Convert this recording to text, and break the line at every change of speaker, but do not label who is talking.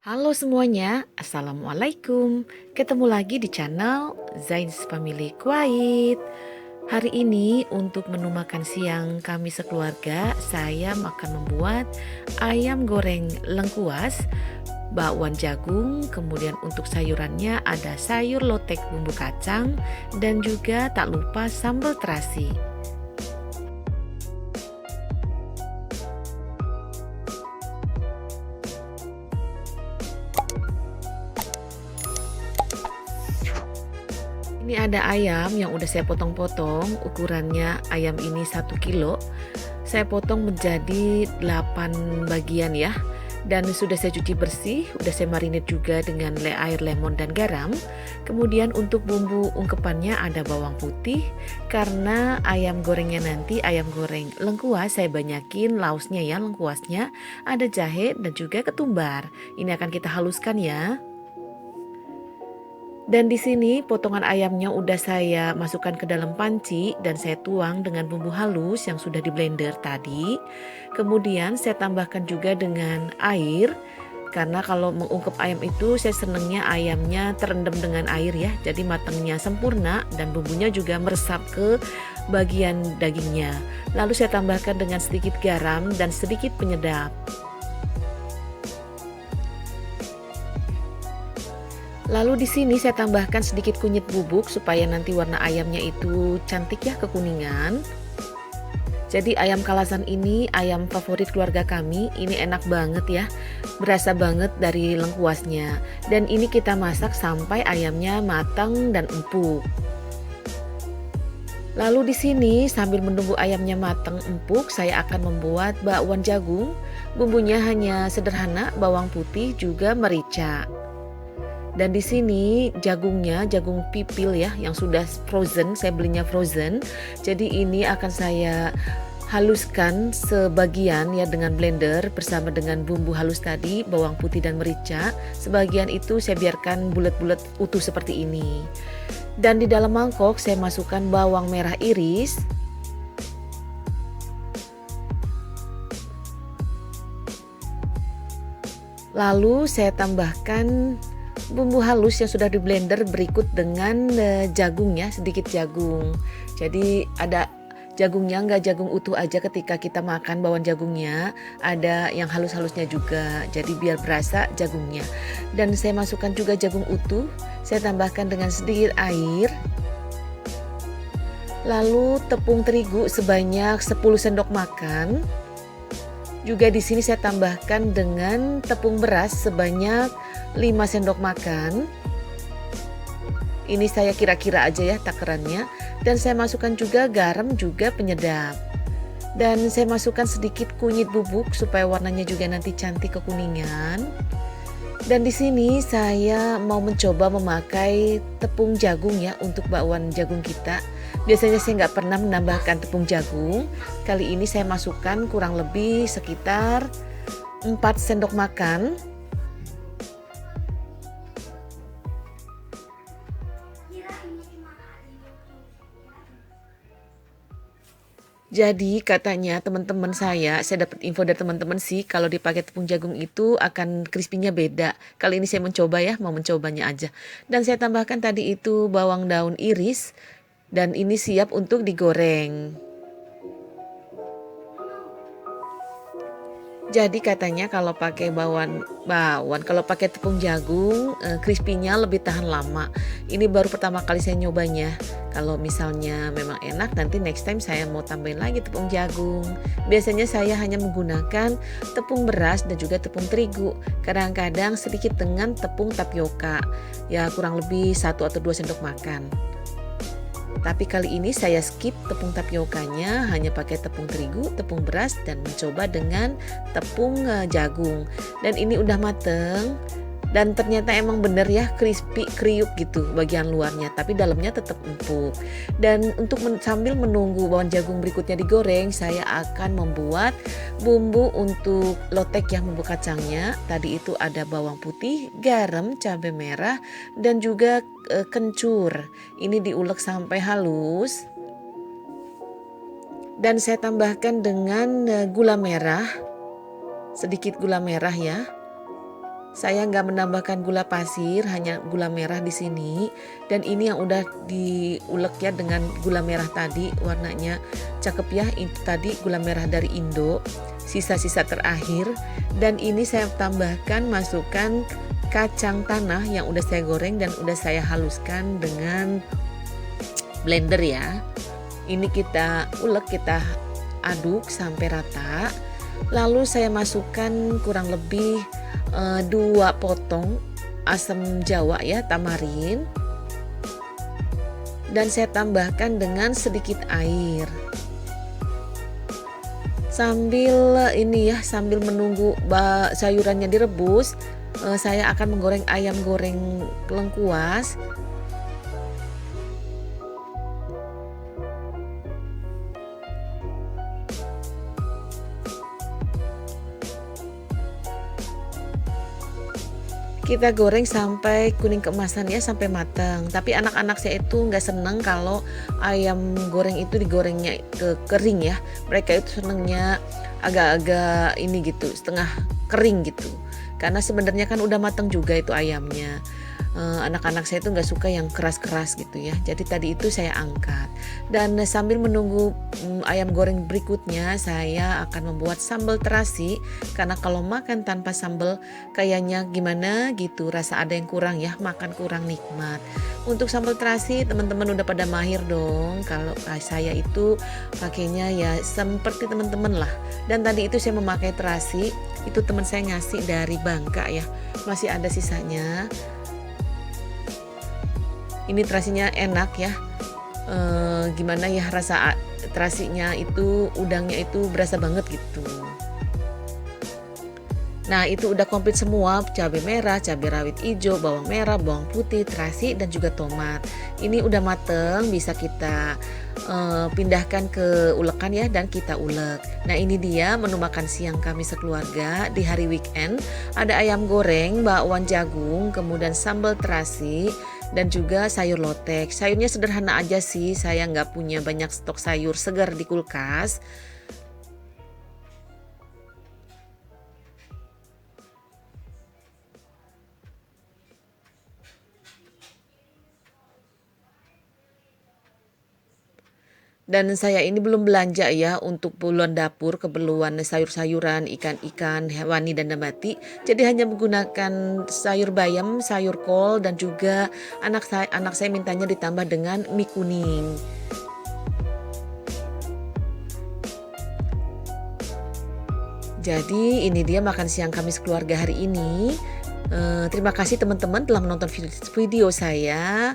Halo semuanya, Assalamualaikum. Ketemu lagi di channel Zain's Family Kuwait. Hari ini untuk menu makan siang kami sekeluarga, saya akan membuat ayam goreng lengkuas, bakwan jagung, kemudian untuk sayurannya ada sayur lotek bumbu kacang, dan juga tak lupa sambal terasi. Ini ada ayam yang udah saya potong-potong, ukurannya ayam ini 1 kilo. Saya potong menjadi 8 bagian ya. Dan sudah saya cuci bersih, udah saya marinate juga dengan air lemon dan garam. Kemudian untuk bumbu ungkepannya ada bawang putih. Karena ayam gorengnya nanti ayam goreng lengkuas, saya banyakin lausnya ya, lengkuasnya. Ada jahe dan juga ketumbar. Ini akan kita haluskan ya. Dan di sini potongan ayamnya udah saya masukkan ke dalam panci dan saya tuang dengan bumbu halus yang sudah di blender tadi. Kemudian saya tambahkan juga dengan air. Karena kalau mengungkep ayam itu saya senengnya ayamnya terendam dengan air ya. Jadi matangnya sempurna dan bumbunya juga meresap ke bagian dagingnya. Lalu saya tambahkan dengan sedikit garam dan sedikit penyedap. Lalu di sini saya tambahkan sedikit kunyit bubuk supaya nanti warna ayamnya itu cantik ya, kekuningan. Jadi ayam kalasan ini ayam favorit keluarga kami. Ini enak banget ya. Berasa banget dari lengkuasnya. Dan ini kita masak sampai ayamnya matang dan empuk. Lalu di sini sambil menunggu ayamnya matang empuk, saya akan membuat bakwan jagung. Bumbunya hanya sederhana, bawang putih juga merica. Dan di sini jagungnya, jagung pipil ya yang sudah frozen, saya belinya frozen. Jadi ini akan saya haluskan sebagian ya dengan blender bersama dengan bumbu halus tadi, bawang putih dan merica. Sebagian itu saya biarkan bulat-bulat utuh seperti ini. Dan di dalam mangkok saya masukkan bawang merah iris. Lalu saya tambahkan bumbu halus yang sudah di blender berikut dengan jagung ya, sedikit jagung. Jadi ada jagungnya, nggak jagung utuh aja ketika kita makan bawang jagungnya, ada yang halus-halusnya juga. Jadi biar berasa jagungnya. Dan saya masukkan juga jagung utuh, saya tambahkan dengan sedikit air. Lalu tepung terigu sebanyak 10 sendok makan. Juga di sini saya tambahkan dengan tepung beras sebanyak 5 sendok makan. Ini saya kira-kira aja ya takarannya. Dan saya masukkan juga garam juga penyedap. Dan saya masukkan sedikit kunyit bubuk supaya warnanya juga nanti cantik kekuningan. Dan di sini saya mau mencoba memakai tepung jagung ya untuk bakwan jagung kita. Biasanya saya nggak pernah menambahkan tepung jagung. Kali ini saya masukkan kurang lebih sekitar 4 sendok makan. Jadi katanya teman-teman saya dapat info dari teman-teman sih kalau dipakai tepung jagung itu akan crispy-nya beda. Kali ini saya mencoba ya, mau mencobanya aja. Dan saya tambahkan tadi itu bawang daun iris dan ini siap untuk digoreng. Jadi katanya kalau pakai kalau pakai tepung jagung, crispy-nya lebih tahan lama. Ini baru pertama kali saya nyobanya. Kalau misalnya memang enak, nanti next time saya mau tambahin lagi tepung jagung. Biasanya saya hanya menggunakan tepung beras dan juga tepung terigu. Kadang-kadang sedikit dengan tepung tapioka. Ya kurang lebih 1 atau 2 sendok makan. Tapi kali ini saya skip tepung tapiokanya, hanya pakai tepung terigu, tepung beras, dan mencoba dengan tepung jagung. Dan ini udah mateng. Dan ternyata emang bener ya crispy, kriuk gitu bagian luarnya, tapi dalamnya tetap empuk. Dan untuk sambil menunggu bawang jagung berikutnya digoreng, saya akan membuat bumbu untuk lotek yang bumbu kacangnya. Tadi itu ada bawang putih, garam, cabai merah, dan juga kencur. Ini diulek sampai halus. Dan saya tambahkan dengan gula merah, sedikit gula merah ya. Saya nggak menambahkan gula pasir, hanya gula merah di sini. Dan ini yang udah diulek ya dengan gula merah tadi, warnanya cakep ya. Itu tadi gula merah dari Indo, sisa-sisa terakhir. Dan ini saya tambahkan, masukkan kacang tanah yang udah saya goreng dan udah saya haluskan dengan blender ya. Ini kita ulek, kita aduk sampai rata. Lalu saya masukkan kurang lebih 2 potong asam jawa ya, tamarin. Dan saya tambahkan dengan sedikit air. Sambil ini ya, sambil menunggu sayurannya direbus, saya akan menggoreng ayam goreng lengkuas. Kita goreng sampai kuning keemasan ya, sampai matang. Tapi anak-anak saya itu nggak seneng kalau ayam goreng itu digorengnya kering ya. Mereka itu senengnya agak-agak ini gitu, setengah kering gitu. Karena sebenarnya kan udah matang juga itu ayamnya. Anak-anak saya itu nggak suka yang keras-keras gitu ya. Jadi tadi itu saya angkat. Dan sambil menunggu ayam goreng berikutnya, saya akan membuat sambal terasi. Karena kalau makan tanpa sambal kayaknya gimana gitu, rasa ada yang kurang ya, makan kurang nikmat. Untuk sambal terasi teman-teman udah pada mahir dong. Kalau saya itu pakainya ya seperti teman-teman lah. Dan tadi itu saya memakai terasi, itu teman saya ngasih dari Bangka ya, masih ada sisanya. Ini terasinya enak ya, gimana ya, rasa terasinya itu, udangnya itu berasa banget gitu. Nah itu udah komplit semua, cabai merah, cabai rawit hijau, bawang merah, bawang putih, terasi dan juga tomat. Ini udah mateng, bisa kita pindahkan ke ulekan ya, dan kita ulek. Nah ini dia menu makan siang kami sekeluarga di hari weekend. Ada ayam goreng, bakwan jagung, kemudian sambal terasi, dan juga sayur lotek. Sayurnya sederhana aja sih, saya nggak punya banyak stok sayur segar di kulkas. Dan saya ini belum belanja ya untuk keperluan dapur, keperluan sayur-sayuran, ikan-ikan, hewani dan nabati. Jadi hanya menggunakan sayur bayam, sayur kol, dan juga anak saya mintanya ditambah dengan mie kuning. Jadi ini dia makan siang kami sekeluarga hari ini. Terima kasih teman-teman telah menonton video saya.